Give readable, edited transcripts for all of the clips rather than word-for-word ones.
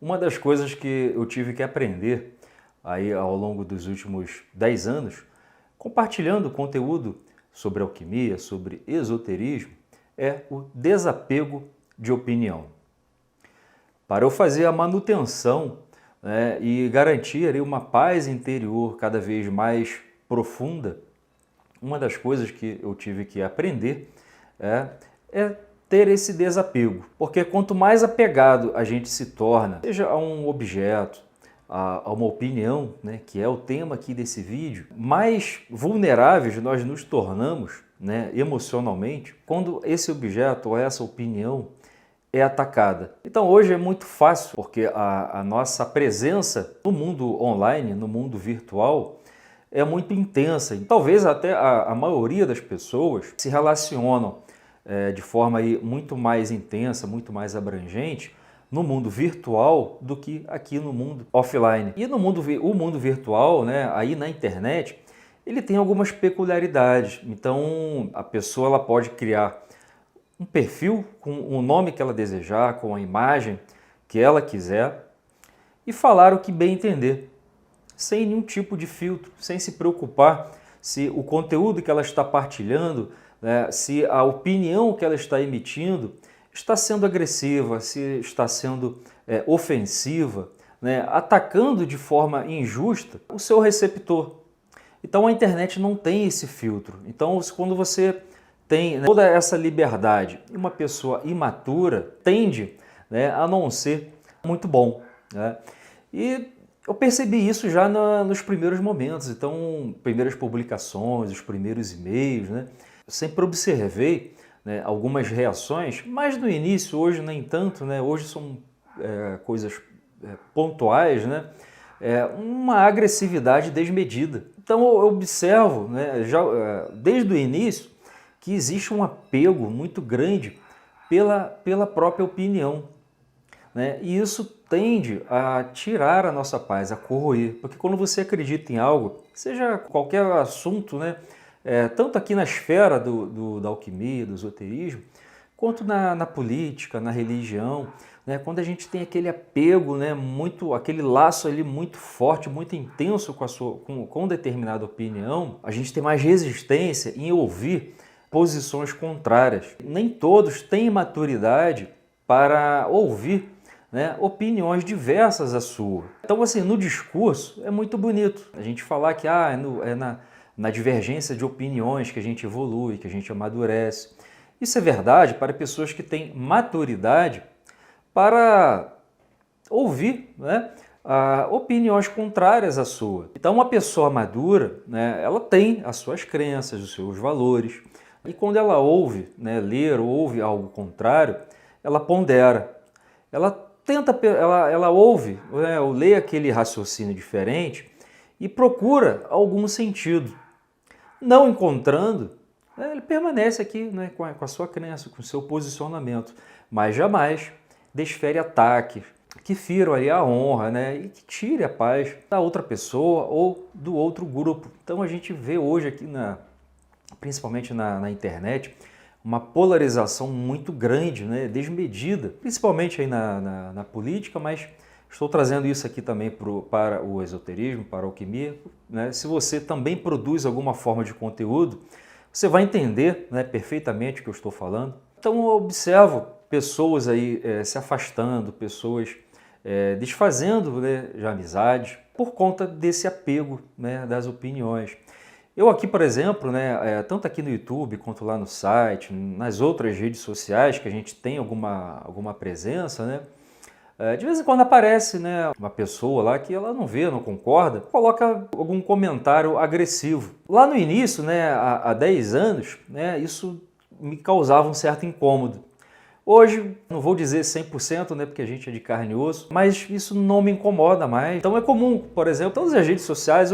Uma das coisas que eu tive que aprender aí ao longo dos últimos 10 anos, compartilhando conteúdo sobre alquimia, sobre esoterismo, é o desapego de opinião. Para eu fazer a manutenção, e garantir ali uma paz interior cada vez mais profunda, uma das coisas que eu tive que aprender é ter esse desapego. Porque quanto mais apegado a gente se torna, seja a um objeto, a uma opinião, né, que é o tema aqui desse vídeo, mais vulneráveis nós nos tornamos, né, emocionalmente, quando esse objeto ou essa opinião é atacada. Então hoje é muito fácil, porque a nossa presença no mundo online, no mundo virtual, é muito intensa. E talvez até a maioria das pessoas se relacionam de forma aí muito mais intensa, muito mais abrangente no mundo virtual do que aqui no mundo offline. E no mundo, o mundo virtual, né, aí na internet, ele tem algumas peculiaridades. Então a pessoa ela pode criar um perfil com o nome que ela desejar, com a imagem que ela quiser e falar o que bem entender, sem nenhum tipo de filtro, sem se preocupar se o conteúdo que ela está partilhando, né, se a opinião que ela está emitindo está sendo agressiva, se está sendo ofensiva, né, atacando de forma injusta o seu receptor. Então a internet não tem esse filtro. Então quando você tem, né, toda essa liberdade, e uma pessoa imatura tende, né, a não ser muito bom, né? E eu percebi isso já nos primeiros momentos, então, primeiras publicações, os primeiros e-mails, né? Eu sempre observei, né, algumas reações, mas no início, hoje nem tanto, né? Hoje são coisas pontuais, né? Uma agressividade desmedida. Então eu observo, né, já, desde o início, que existe um apego muito grande pela própria opinião, né? E isso tende a tirar a nossa paz, a corroer, porque quando você acredita em algo, seja qualquer assunto, né? Tanto aqui na esfera da alquimia, do esoterismo, quanto na política, na religião, né? Quando a gente tem aquele apego, né, aquele laço ali muito forte, muito intenso com determinada opinião, a gente tem mais resistência em ouvir posições contrárias. Nem todos têm maturidade para ouvir, né, opiniões diversas à sua. Então, assim, no discurso é muito bonito a gente falar que na divergência de opiniões que a gente evolui, que a gente amadurece. Isso é verdade para pessoas que têm maturidade para ouvir, né, opiniões contrárias à sua. Então, uma pessoa madura, né, ela tem as suas crenças, os seus valores. E quando ela ouve, né, ler ou ouve algo contrário, ela pondera. Ela ouve, né, ou lê aquele raciocínio diferente e procura algum sentido. Não encontrando, né, ele permanece aqui, né, com a sua crença, com o seu posicionamento, mas jamais desfere ataques que firam ali a honra, né, e que tire a paz da outra pessoa ou do outro grupo. Então a gente vê hoje aqui, principalmente na internet, uma polarização muito grande, né, desmedida, principalmente aí na política, mas estou trazendo isso aqui também para o esoterismo, para a alquimia, né? Se você também produz alguma forma de conteúdo, você vai entender, né, perfeitamente o que eu estou falando. Então eu observo pessoas aí se afastando, pessoas desfazendo, né, de amizades por conta desse apego, né, das opiniões. Eu aqui, por exemplo, né, tanto aqui no YouTube quanto lá no site, nas outras redes sociais que a gente tem alguma presença, né, de vez em quando aparece, né, uma pessoa lá que ela não vê, não concorda, coloca algum comentário agressivo. Lá no início, né, há 10 anos, né, isso me causava um certo incômodo. Hoje, não vou dizer 100%, né, porque a gente é de carne e osso, mas isso não me incomoda mais. Então é comum, por exemplo, todas as redes sociais,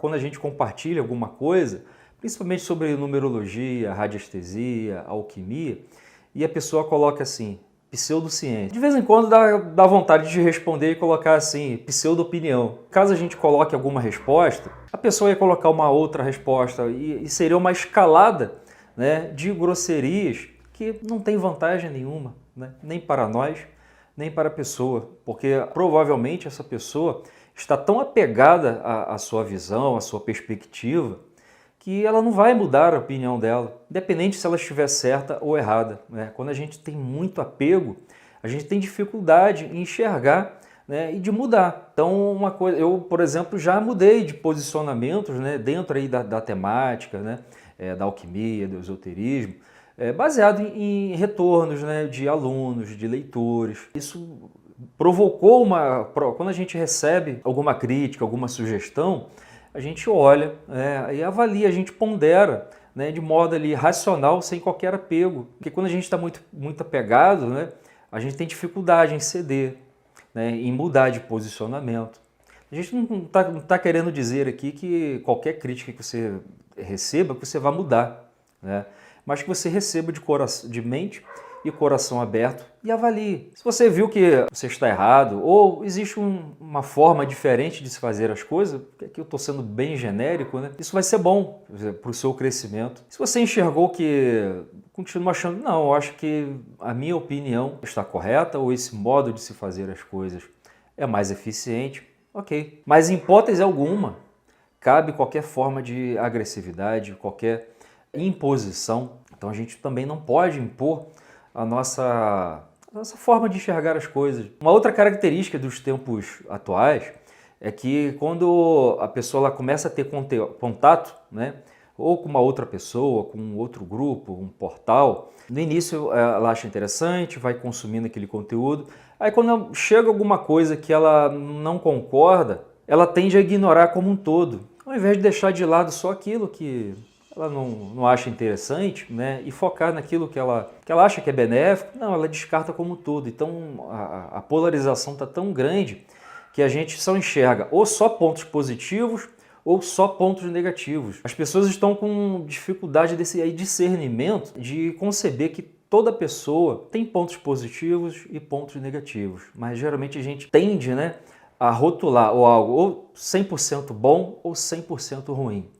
quando a gente compartilha alguma coisa, principalmente sobre numerologia, radiestesia, alquimia, e a pessoa coloca assim, pseudociência. De vez em quando dá vontade de responder e colocar assim, pseudo-opinião. Caso a gente coloque alguma resposta, a pessoa ia colocar uma outra resposta e seria uma escalada, né, de grosserias que não tem vantagem nenhuma, né, nem para nós, nem para a pessoa, porque provavelmente essa pessoa está tão apegada à sua visão, à sua perspectiva, que ela não vai mudar a opinião dela, independente se ela estiver certa ou errada, né? Quando a gente tem muito apego, a gente tem dificuldade em enxergar, né, e de mudar. Então, uma coisa, eu, por exemplo, já mudei de posicionamentos, né, dentro aí da temática, né, da alquimia, do esoterismo, baseado em retornos, né, de alunos, de leitores. Isso provocou quando a gente recebe alguma crítica, alguma sugestão, a gente olha, e avalia, a gente pondera, né, de modo ali racional, sem qualquer apego. Porque quando a gente está muito apegado, né, a gente tem dificuldade em ceder, né, em mudar de posicionamento. A gente não tá querendo dizer aqui que qualquer crítica que você receba, que você vai mudar, né? Mas que você receba de mente e coração aberto e avalie. Se você viu que você está errado ou existe uma forma diferente de se fazer as coisas, porque aqui eu estou sendo bem genérico, né? Isso vai ser bom para o seu crescimento. Se você enxergou que continua achando, não, eu acho que a minha opinião está correta ou esse modo de se fazer as coisas é mais eficiente, ok. Mas em hipótese alguma, cabe qualquer forma de agressividade, qualquer imposição. Então a gente também não pode impor a nossa forma de enxergar as coisas. Uma outra característica dos tempos atuais é que quando a pessoa ela começa a ter contato, né, ou com uma outra pessoa, com um outro grupo, um portal, no início ela acha interessante, vai consumindo aquele conteúdo, aí quando chega alguma coisa que ela não concorda, ela tende a ignorar como um todo, ao invés de deixar de lado só aquilo que ela não acha interessante, né, e focar naquilo que ela acha que é benéfico, não, ela descarta como um todo. Então a polarização está tão grande que a gente só enxerga ou só pontos positivos ou só pontos negativos. As pessoas estão com dificuldade desse aí discernimento de conceber que toda pessoa tem pontos positivos e pontos negativos, mas geralmente a gente tende, né, a rotular algo ou 100% bom ou 100% ruim.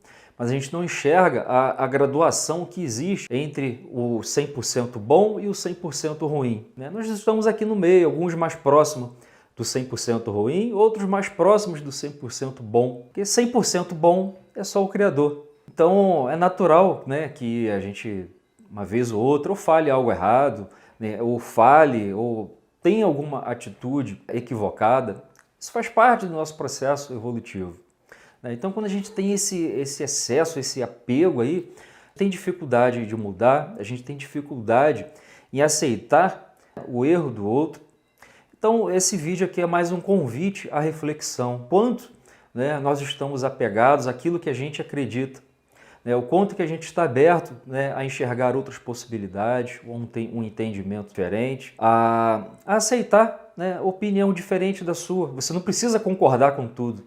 Mas a gente não enxerga a graduação que existe entre o 100% bom e o 100% ruim, né? Nós estamos aqui no meio, alguns mais próximos do 100% ruim, outros mais próximos do 100% bom, porque 100% bom é só o Criador. Então é natural, né, que a gente, uma vez ou outra, ou fale algo errado, né, ou fale, ou tenha alguma atitude equivocada. Isso faz parte do nosso processo evolutivo. Então, quando a gente tem esse excesso, esse apego aí, tem dificuldade de mudar, a gente tem dificuldade em aceitar o erro do outro. Então, esse vídeo aqui é mais um convite à reflexão. Quanto, né, nós estamos apegados àquilo que a gente acredita, né, o quanto que a gente está aberto, né, a enxergar outras possibilidades, um entendimento diferente, a aceitar, né, opinião diferente da sua. Você não precisa concordar com tudo,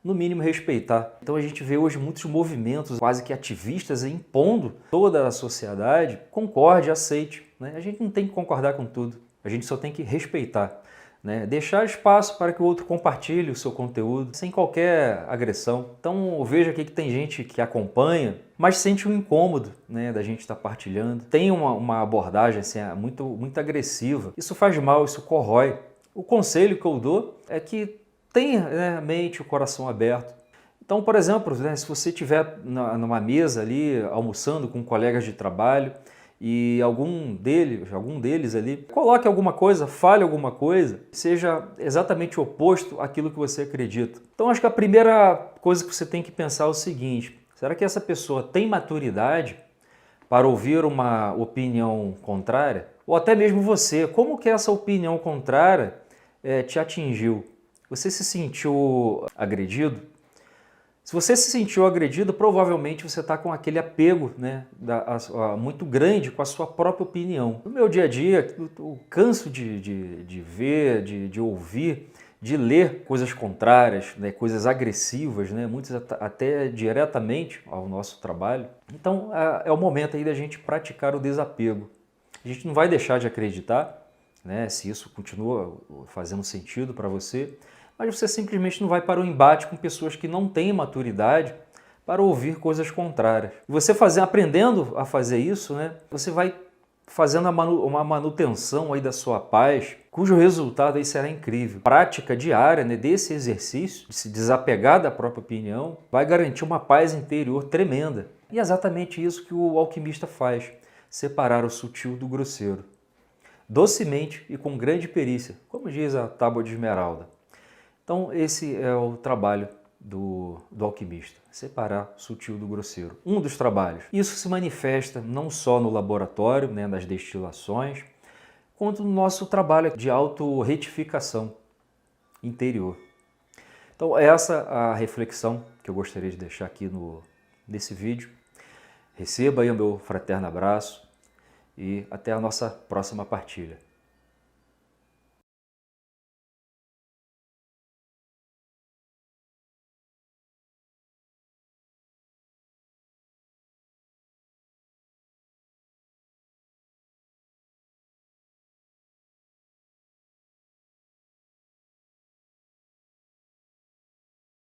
no mínimo respeitar. Então a gente vê hoje muitos movimentos quase que ativistas impondo toda a sociedade concorde, aceite, né? A gente não tem que concordar com tudo, a gente só tem que respeitar, né? Deixar espaço para que o outro compartilhe o seu conteúdo sem qualquer agressão. Então veja aqui que tem gente que acompanha, mas sente um incômodo, né, da gente estar partilhando. Tem uma abordagem assim, muito agressiva. Isso faz mal, isso corrói. O conselho que eu dou é que tenha, né, a mente, o coração aberto. Então, por exemplo, né, se você estiver numa mesa ali, almoçando com colegas de trabalho, e algum deles ali coloque alguma coisa, fale alguma coisa, seja exatamente o oposto àquilo que você acredita. Então, acho que a primeira coisa que você tem que pensar é o seguinte: será que essa pessoa tem maturidade para ouvir uma opinião contrária? Ou até mesmo você, como que essa opinião contrária te atingiu? Você se sentiu agredido? Se você se sentiu agredido, provavelmente você está com aquele apego, né, muito grande com a sua própria opinião. No meu dia a dia, eu canso de ver, de ouvir, de ler coisas contrárias, né, coisas agressivas, né, muitas até diretamente ao nosso trabalho. Então é o momento aí da gente praticar o desapego. A gente não vai deixar de acreditar, né, se isso continua fazendo sentido para você, mas você simplesmente não vai para o embate com pessoas que não têm maturidade para ouvir coisas contrárias. E você aprendendo a fazer isso, né, você vai fazendo uma manutenção aí da sua paz, cujo resultado aí será incrível. Prática diária, né, desse exercício, de se desapegar da própria opinião, vai garantir uma paz interior tremenda. E é exatamente isso que o alquimista faz, separar o sutil do grosseiro. Docemente e com grande perícia, como diz a Tábua de Esmeralda. Então esse é o trabalho do alquimista, separar o sutil do grosseiro. Um dos trabalhos. Isso se manifesta não só no laboratório, né, nas destilações, quanto no nosso trabalho de auto-retificação interior. Então essa é a reflexão que eu gostaria de deixar aqui nesse vídeo. Receba aí o meu fraterno abraço e até a nossa próxima partilha.